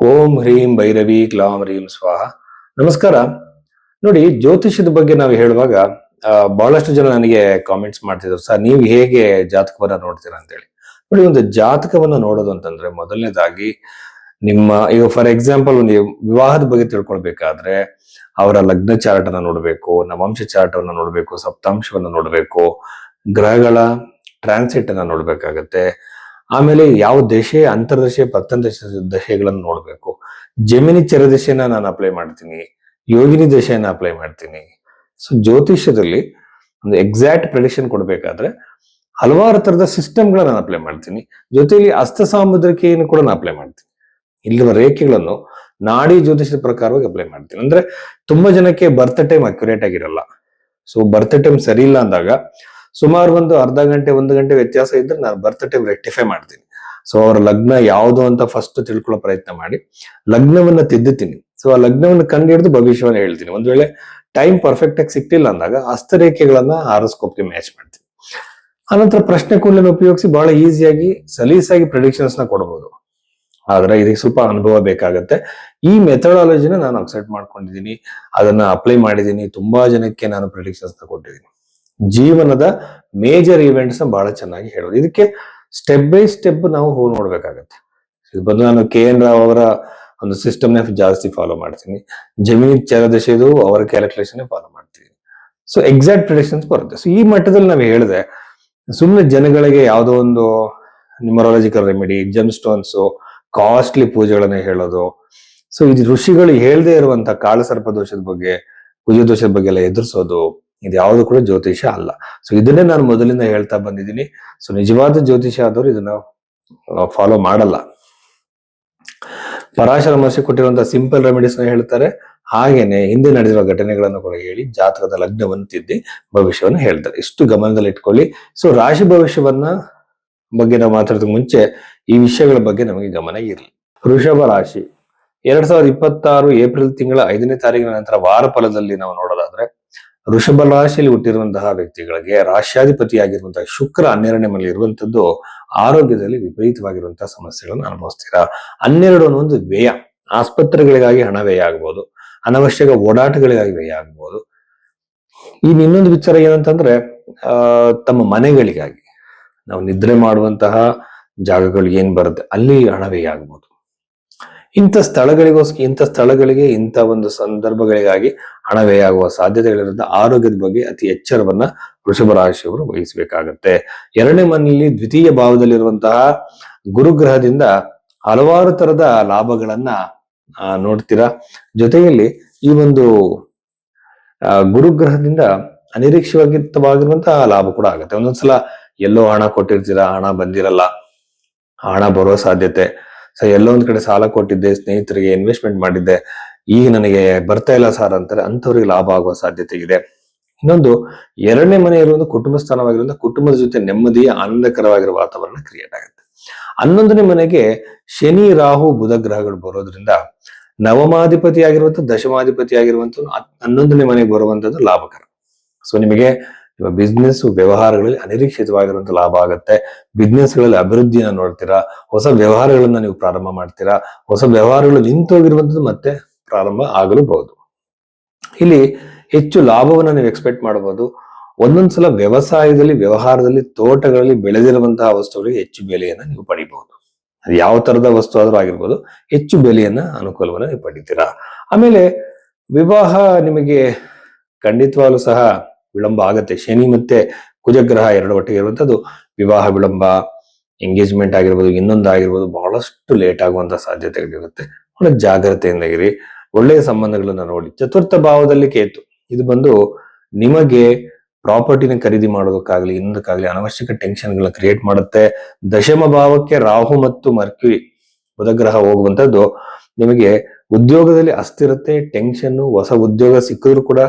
ಓಂ ಹ್ರೀಂ ಭೈರವಿ ಕ್ಲಾಂ ಹ್ರೀಂ ಸ್ವಾಹ. ನಮಸ್ಕಾರ. ನೋಡಿ, ಜ್ಯೋತಿಷ್ಯದ ಬಗ್ಗೆ ನಾವು ಹೇಳುವಾಗ ಬಹಳಷ್ಟು ಜನ ನನಗೆ ಕಾಮೆಂಟ್ಸ್ ಮಾಡ್ತಿದ್ರು, ಸರ್ ನೀವು ಹೇಗೆ ಜಾತಕವನ್ನ ನೋಡ್ತೀರಾ ಅಂತ ಹೇಳಿ. ನೋಡಿ, ಒಂದು ಜಾತಕವನ್ನ ನೋಡೋದು ಅಂತಂದ್ರೆ ಮೊದಲನೇದಾಗಿ ನಿಮ್ಮ ಈಗ ಫಾರ್ ಎಕ್ಸಾಂಪಲ್ ಒಂದು ವಿವಾಹದ ಬಗ್ಗೆ ತಿಳ್ಕೊಳ್ಬೇಕಾದ್ರೆ ಅವರ ಲಗ್ನ ಚಾರ್ಟ್ ಅನ್ನ ನೋಡ್ಬೇಕು, ನವಾಂಶ ಚಾರ್ಟ್ ಅನ್ನ ನೋಡ್ಬೇಕು, ಸಪ್ತಾಂಶವನ್ನ ನೋಡ್ಬೇಕು, ಗ್ರಹಗಳ ಟ್ರಾನ್ಸಿಟ್ ಅನ್ನ ನೋಡ್ಬೇಕಾಗತ್ತೆ. ಆಮೇಲೆ ಯಾವ ದಶೆ, ಅಂತರ್ದಶೆ, ಪ್ರತ್ಯಂತ ದಶೆಗಳನ್ನು ನೋಡ್ಬೇಕು. ಜಮಿನಿ ಚರದಶೆನ ನಾನು ಅಪ್ಲೈ ಮಾಡ್ತೀನಿ, ಯೋಗಿನಿ ದಶೆಯನ್ನ ಅಪ್ಲೈ ಮಾಡ್ತೀನಿ. ಸೊ ಜ್ಯೋತಿಷ್ಯದಲ್ಲಿ ಒಂದು ಎಕ್ಸಾಕ್ಟ್ ಪ್ರೆಡಿಕ್ಷನ್ ಕೊಡ್ಬೇಕಾದ್ರೆ ಹಲವಾರು ತರದ ಸಿಸ್ಟಮ್ಗಳನ್ನ ನಾನು ಅಪ್ಲೈ ಮಾಡ್ತೀನಿ. ಜೊತೆಯಲ್ಲಿ ಹಸ್ತ ಸಾಮುದ್ರಿಕೆಯನ್ನು ಕೂಡ ನಾನು ಅಪ್ಲೈ ಮಾಡ್ತೀನಿ. ಇಲ್ಲಿರುವ ರೇಖೆಗಳನ್ನು ನಾಡಿ ಜ್ಯೋತಿಷದ ಪ್ರಕಾರವಾಗಿ ಅಪ್ಲೈ ಮಾಡ್ತೀನಿ. ಅಂದ್ರೆ ತುಂಬಾ ಜನಕ್ಕೆ ಬರ್ತ್ ಟೈಮ್ ಅಕ್ಯುರೇಟ್ ಆಗಿರಲ್ಲ. ಸೊ ಬರ್ತ್ ಟೈಮ್ ಸರಿ ಇಲ್ಲ ಅಂದಾಗ ಸುಮಾರು ಒಂದು ಅರ್ಧ ಗಂಟೆ 1 ಗಂಟೆ ವ್ಯತ್ಯಾಸ ಇದ್ರೆ ನಾನು ಬರ್ತ್ ಟೈಮ್ ರೆಕ್ಟಿಫೈ ಮಾಡ್ತೀನಿ. ಸೊ ಅವರ ಲಗ್ನ ಯಾವುದು ಅಂತ ಫಸ್ಟ್ ತಿಳ್ಕೊಳ್ಳೋ ಪ್ರಯತ್ನ ಮಾಡಿ ಲಗ್ನವನ್ನ ತಿದ್ದುತ್ತೀನಿ. ಸೊ ಆ ಲಗ್ನವನ್ನು ಕಂಡು ಹಿಡಿದು ಭವಿಷ್ಯವನ್ನ ಹೇಳ್ತೀನಿ. ಒಂದ್ ವೇಳೆ ಟೈಮ್ ಪರ್ಫೆಕ್ಟ್ ಆಗಿ ಸಿಕ್ತಿಲ್ಲ ಅಂದಾಗ ಹಸ್ತರೇಖೆಗಳನ್ನ ಹಾರೋಸ್ಕೋಪ್ಗೆ ಮ್ಯಾಚ್ ಮಾಡ್ತೀನಿ. ಆನಂತರ ಪ್ರಶ್ನೆ ಕೋಲನ್ನು ಉಪಯೋಗಿಸಿ ಬಹಳ ಈಸಿಯಾಗಿ ಸಲೀಸಾಗಿ ಪ್ರೆಡಿಕ್ಷನ್ಸ್ ನ ಕೊಡಬಹುದು. ಆದ್ರೆ ಇದಕ್ಕೆ ಸ್ವಲ್ಪ ಅನುಭವ ಬೇಕಾಗತ್ತೆ. ಈ ಮೆಥಡಾಲಜಿನ ನಾನು ಅಕ್ಸೆಪ್ಟ್ ಮಾಡ್ಕೊಂಡಿದ್ದೀನಿ, ಅದನ್ನ ಅಪ್ಲೈ ಮಾಡಿದ್ದೀನಿ. ತುಂಬಾ ಜನಕ್ಕೆ ನಾನು ಪ್ರೆಡಿಕ್ಷನ್ಸ್ ನ ಕೊಟ್ಟಿದ್ದೀನಿ. ಜೀವನದ ಮೇಜರ್ ಇವೆಂಟ್ಸ್ ನ ಬಹಳ ಚೆನ್ನಾಗಿ ಹೇಳೋದು. ಇದಕ್ಕೆ ಸ್ಟೆಪ್ ಬೈ ಸ್ಟೆಪ್ ನಾವು ಹೋಗಿ ನೋಡ್ಬೇಕಾಗತ್ತೆ. ಇದು ಬಂದು ನಾನು KN ರಾವ್ ಅವರ ಒಂದು ಸಿಸ್ಟಮ್ ನ ಜಾಸ್ತಿ ಫಾಲೋ ಮಾಡ್ತೀನಿ. ಜಮೀನ್ ಚರದಶೆದು ಅವರ ಕ್ಯಾಲ್ಕುಲೇಷನ್ ಫಾಲೋ ಮಾಡ್ತೀನಿ. ಸೊ ಎಕ್ಸಾಕ್ಟ್ ಪ್ರೆಡಿಕ್ಷನ್ಸ್ ಬರುತ್ತೆ. ಸೊ ಈ ಮಟ್ಟದಲ್ಲಿ ನಾವು ಹೇಳಿದೆ ಸುಮ್ಮನೆ ಜನಗಳಿಗೆ ಯಾವುದೋ ಒಂದು ನ್ಯೂಮರಾಲಜಿಕಲ್ ರೆಮಿಡಿ, ಜೆಮ್ ಸ್ಟೋನ್ಸ್, ಕಾಸ್ಟ್ಲಿ ಪೂಜೆಗಳನ್ನ ಹೇಳೋದು. ಸೊ ಇದು ಋಷಿಗಳು ಹೇಳದೇ ಇರುವಂತ ಕಾಳಸರ್ಪ ದೋಷದ ಬಗ್ಗೆ, ಕುಜ ದೋಷದ ಬಗ್ಗೆ ಎಲ್ಲ ಎದುರಿಸೋದು, ಇದು ಯಾವುದು ಕೂಡ ಜ್ಯೋತಿಷ ಅಲ್ಲ. ಸೊ ಇದನ್ನೇ ನಾನು ಮೊದಲಿಂದ ಹೇಳ್ತಾ ಬಂದಿದ್ದೀನಿ. ಸೊ ನಿಜವಾದ ಜ್ಯೋತಿಷ ಆದವರು ಇದನ್ನ ಫಾಲೋ ಮಾಡಲ್ಲ. ಪರಾಶರ ಮಹರ್ಷಿ ಕೊಟ್ಟಿರುವಂತಹ ಸಿಂಪಲ್ ರೆಮಿಡೀಸ್ ನ ಹೇಳ್ತಾರೆ. ಹಾಗೇನೆ ಹಿಂದೆ ನಡೆದಿರುವ ಘಟನೆಗಳನ್ನು ಕೂಡ ಹೇಳಿ ಜಾತಕದ ಲಗ್ನವನ್ನು ತಿದ್ದಿ ಭವಿಷ್ಯವನ್ನು ಹೇಳ್ತಾರೆ. ಇಷ್ಟು ಗಮನದಲ್ಲಿ ಇಟ್ಕೊಳ್ಳಿ. ಸೊ ರಾಶಿ ಭವಿಷ್ಯವನ್ನ ಬಗ್ಗೆ ನಾವು ಮಾತಾಡೋದಕ್ಕೆ ಮುಂಚೆ ಈ ವಿಷಯಗಳ ಬಗ್ಗೆ ನಮಗೆ ಗಮನ ಇರಲಿ. ವೃಷಭ ರಾಶಿ 2026 ಏಪ್ರಿಲ್ ತಿಂಗಳ 5ನೇ ತಾರೀಕಿನ ನಂತರ ವಾರ ಫಲದಲ್ಲಿ ನಾವು ನೋಡೋದಾದ್ರೆ ವೃಷಭ ರಾಶಿಯಲ್ಲಿ ಹುಟ್ಟಿರುವಂತಹ ವ್ಯಕ್ತಿಗಳಿಗೆ ರಾಶ್ಯಾಧಿಪತಿಯಾಗಿರುವಂತಹ ಶುಕ್ರ 12ನೇ ಮನೆಯಲ್ಲಿ ಇರುವಂತದ್ದು ಆರೋಗ್ಯದಲ್ಲಿ ವಿಪರೀತವಾಗಿರುವಂತಹ ಸಮಸ್ಯೆಗಳನ್ನು ಅನುಭವಿಸ್ತೀರಾ. 12 ಅನ್ನೋದು ವ್ಯಯ, ಆಸ್ಪತ್ರೆಗಳಿಗಾಗಿ ಹಣ ವ್ಯಯ ಆಗ್ಬೋದು, ಅನವಶ್ಯಕ ಓಡಾಟಗಳಿಗಾಗಿ ವ್ಯಯ ಆಗ್ಬೋದು. ಇನ್ನೊಂದು ವಿಚಾರ ಏನಂತಂದ್ರೆ ತಮ್ಮ ಮನೆಗಳಿಗಾಗಿ ನಾವು ನಿದ್ರೆ ಮಾಡುವಂತಹ ಜಾಗಗಳು ಏನ್ ಬರುತ್ತೆ ಅಲ್ಲಿ ಹಣ ವ್ಯಯ ಆಗ್ಬೋದು. ಇಂಥ ಸ್ಥಳಗಳಿಗೆ ಇಂಥ ಒಂದು ಸಂದರ್ಭಗಳಿಗಾಗಿ ಹಣ ವ್ಯಯ ಆಗುವ ಸಾಧ್ಯತೆಗಳಿರುತ್ತೆ. ಆರೋಗ್ಯದ ಬಗ್ಗೆ ಅತಿ ಎಚ್ಚರವನ್ನ ವೃಷಭ ರಾಶಿಯವರು ವಹಿಸಬೇಕಾಗತ್ತೆ. 2ನೇ ಮನೆಯಲ್ಲಿ ದ್ವಿತೀಯ ಭಾವದಲ್ಲಿರುವಂತಹ ಗುರುಗ್ರಹದಿಂದ ಹಲವಾರು ತರದ ಲಾಭಗಳನ್ನ ನೋಡ್ತೀರಾ. ಜೊತೆಯಲ್ಲಿ ಈ ಒಂದು ಗುರುಗ್ರಹದಿಂದ ಅನಿರೀಕ್ಷಿತವಾಗಿರುವಂತಹ ಲಾಭ ಕೂಡ ಆಗುತ್ತೆ. ಒಂದೊಂದ್ಸಲ ಎಲ್ಲೋ ಹಣ ಕೊಟ್ಟಿರ್ತೀರಾ, ಹಣ ಬಂದಿರಲ್ಲ, ಹಣ ಬರೋ ಸಾಧ್ಯತೆ. ಸೊ ಎಲ್ಲೋ ಒಂದ್ ಕಡೆ ಸಾಲ ಕೊಟ್ಟಿದ್ದೆ, ಸ್ನೇಹಿತರಿಗೆ ಇನ್ವೆಸ್ಟ್ಮೆಂಟ್ ಮಾಡಿದ್ದೆ, ಈಗ ನನಗೆ ಬರ್ತಾ ಇಲ್ಲ ಸಾರ್ ಅಂತಾರೆ, ಅಂತವ್ರಿಗೆ ಲಾಭ ಆಗುವ ಸಾಧ್ಯತೆ ಇದೆ. ಇನ್ನೊಂದು 2ನೇ ಮನೆ ಇರುವುದು ಕುಟುಂಬ ಸ್ಥಾನವಾಗಿರುವಂತಹ ಕುಟುಂಬದ ಜೊತೆ ನೆಮ್ಮದಿ, ಆನಂದಕರವಾಗಿರುವ ವಾತಾವರಣ ಕ್ರಿಯೇಟ್ ಆಗುತ್ತೆ. 11ನೇ ಮನೆಗೆ ಶನಿ, ರಾಹು, ಬುಧ ಗ್ರಹಗಳು ಬರೋದ್ರಿಂದ ನವಮಾಧಿಪತಿ ಆಗಿರುವಂತ, ದಶಮಾಧಿಪತಿ ಆಗಿರುವಂತ 11ನೇ ಮನೆಗೆ ಬರುವಂತದ್ದು ಲಾಭಕರ. ಸೊ ನಿಮಗೆ ಬಿಸ್ನೆಸ್ ವ್ಯವಹಾರಗಳಲ್ಲಿ ಅನಿರೀಕ್ಷಿತವಾಗಿರುವಂತ ಲಾಭ ಆಗುತ್ತೆ. ಬಿಸ್ನೆಸ್ ಗಳಲ್ಲಿ ಅಭಿವೃದ್ಧಿಯನ್ನ ನೋಡ್ತೀರಾ, ಹೊಸ ವ್ಯವಹಾರಗಳನ್ನ ನೀವು ಪ್ರಾರಂಭ ಮಾಡ್ತೀರಾ, ಹೊಸ ವ್ಯವಹಾರಗಳು ನಿಂತೋಗಿರುವಂತದ್ದು ಮತ್ತೆ ಪ್ರಾರಂಭ ಆಗಲೂಬಹುದು. ಇಲ್ಲಿ ಹೆಚ್ಚು ಲಾಭವನ್ನ ನೀವು ಎಕ್ಸ್ಪೆಕ್ಟ್ ಮಾಡಬಹುದು. ಒಂದೊಂದ್ಸಲ ವ್ಯವಸಾಯದಲ್ಲಿ, ವ್ಯವಹಾರದಲ್ಲಿ, ತೋಟಗಳಲ್ಲಿ ಬೆಳೆದಿರುವಂತಹ ವಸ್ತುಗಳಿಗೆ ಹೆಚ್ಚು ಬೆಲೆಯನ್ನ ನೀವು ಪಡಿಬಹುದು. ಅದು ಯಾವ ತರದ ವಸ್ತು ಆದ್ರೂ ಆಗಿರ್ಬೋದು, ಹೆಚ್ಚು ಬೆಲೆಯನ್ನ ಅನುಕೂಲವನ್ನ ನೀವು ಪಡಿತೀರಾ. ಆಮೇಲೆ ವಿವಾಹ ನಿಮಗೆ ಖಂಡಿತವಾಗ್ಲೂ ಸಹ ವಿಳಂಬ ಆಗತ್ತೆ. ಶನಿ ಮತ್ತೆ ಕುಜಗ್ರಹ 2 ಒಟ್ಟಿಗೆ ಇರುವಂತದ್ದು ವಿವಾಹ ವಿಳಂಬ, ಎಂಗೇಜ್ಮೆಂಟ್ ಆಗಿರ್ಬೋದು, ಇನ್ನೊಂದಾಗಿರ್ಬೋದು, ಬಹಳಷ್ಟು ಲೇಟ್ ಆಗುವಂತ ಸಾಧ್ಯತೆಗಳಿರುತ್ತೆ. ಬಹಳ ಜಾಗ್ರತೆಯಿಂದ ಇರಿ. ಒಳ್ಳೆಯ ಸಂಬಂಧಗಳನ್ನ ನೋಡಿ. 4ಥ ಭಾವದಲ್ಲಿ ಕೇತು, ಇದು ಬಂದು ನಿಮಗೆ ಪ್ರಾಪರ್ಟಿನ ಖರೀದಿ ಮಾಡೋದಕ್ಕಾಗ್ಲಿ, ಇನ್ನೊಂದಕ್ಕಾಗ್ಲಿ ಅನವಶ್ಯಕ ಟೆನ್ಷನ್ ಗಳನ್ನ ಕ್ರಿಯೇಟ್ ಮಾಡುತ್ತೆ. ದಶಮ ಭಾವಕ್ಕೆ ರಾಹು ಮತ್ತು ಮರ್ಕ್ಯುರಿ ಬುಧಗ್ರಹ ಹೋಗುವಂತದ್ದು ನಿಮಗೆ ಉದ್ಯೋಗದಲ್ಲಿ ಅಸ್ಥಿರತೆ, ಟೆನ್ಷನ್, ಹೊಸ ಉದ್ಯೋಗ ಸಿಕ್ಕಿದ್ರು ಕೂಡ,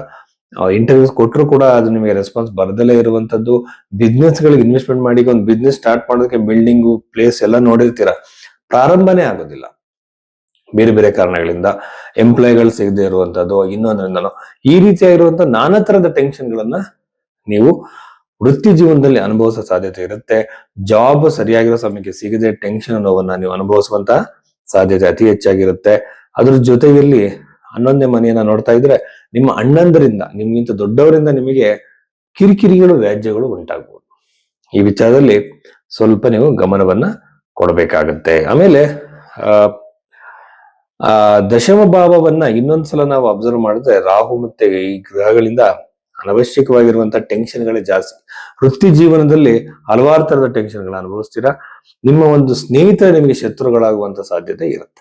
ಇಂಟರ್ವ್ಯೂಸ್ ಕೊಟ್ಟರು ಕೂಡ ಅದು ನಿಮಗೆ ರೆಸ್ಪಾನ್ಸ್ ಬರದಲ್ಲೇ ಇರುವಂತದ್ದು. ಬಿಸ್ನೆಸ್ ಗಳಿಗೆ ಇನ್ವೆಸ್ಟ್ಮೆಂಟ್ ಮಾಡಿ ಒಂದು ಬಿಸ್ನೆಸ್ ಸ್ಟಾರ್ಟ್ ಮಾಡೋದಕ್ಕೆ ಬಿಲ್ಡಿಂಗು, ಪ್ಲೇಸ್ ಎಲ್ಲ ನೋಡಿರ್ತೀರಾ, ಪ್ರಾರಂಭನೇ ಆಗೋದಿಲ್ಲ ಬೇರೆ ಬೇರೆ ಕಾರಣಗಳಿಂದ. ಎಂಪ್ಲಾಯ್ಗಳು ಸಿಗದೆ ಇರುವಂತದ್ದು, ಇನ್ನೊಂದ್ರಿಂದನೋ, ಈ ರೀತಿಯಾಗಿರುವಂತ ನಾನಾ ತರದ ಟೆನ್ಷನ್ ಗಳನ್ನ ನೀವು ವೃತ್ತಿ ಜೀವನದಲ್ಲಿ ಅನುಭವಿಸೋ ಸಾಧ್ಯತೆ ಇರುತ್ತೆ. ಜಾಬ್ ಸರಿಯಾಗಿರೋ ಸಮಯಕ್ಕೆ ಸಿಗದೆ ಟೆನ್ಷನ್ ನೋವನ್ನ ನೀವು ಅನುಭವಿಸುವಂತ ಸಾಧ್ಯತೆ ಅತಿ ಹೆಚ್ಚಾಗಿರುತ್ತೆ. ಅದ್ರ ಜೊತೆಯಲ್ಲಿ 11ನೇ ಮನೆಯನ್ನ ನೋಡ್ತಾ ಇದ್ರೆ ನಿಮ್ಮ ಅಣ್ಣಂದರಿಂದ, ನಿಮ್ಗಿಂತ ದೊಡ್ಡವರಿಂದ ನಿಮಗೆ ಕಿರಿಕಿರಿಗಳು, ವ್ಯಾಜ್ಯಗಳು ಉಂಟಾಗ್ಬೋದು. ಈ ವಿಚಾರದಲ್ಲಿ ಸ್ವಲ್ಪ ನೀವು ಗಮನವನ್ನ ಕೊಡಬೇಕಾಗತ್ತೆ. ಆಮೇಲೆ ಆ ಆ ದಶಮ ಭಾವವನ್ನ ಇನ್ನೊಂದ್ಸಲ ನಾವು ಅಬ್ಸರ್ವ್ ಮಾಡಿದ್ರೆ ರಾಹು ಮತ್ತೆ ಈ ಗ್ರಹಗಳಿಂದ ಅನವಶ್ಯಕವಾಗಿರುವಂತಹ ಟೆನ್ಷನ್ಗಳೇ ಜಾಸ್ತಿ. ವೃತ್ತಿ ಜೀವನದಲ್ಲಿ ಹಲವಾರು ತರದ ಟೆನ್ಷನ್ಗಳನ್ನ ಅನುಭವಿಸ್ತೀರಾ. ನಿಮ್ಮ ಒಂದು ಸ್ನೇಹಿತರು ನಿಮಗೆ ಶತ್ರುಗಳಾಗುವಂತ ಸಾಧ್ಯತೆ ಇರುತ್ತೆ.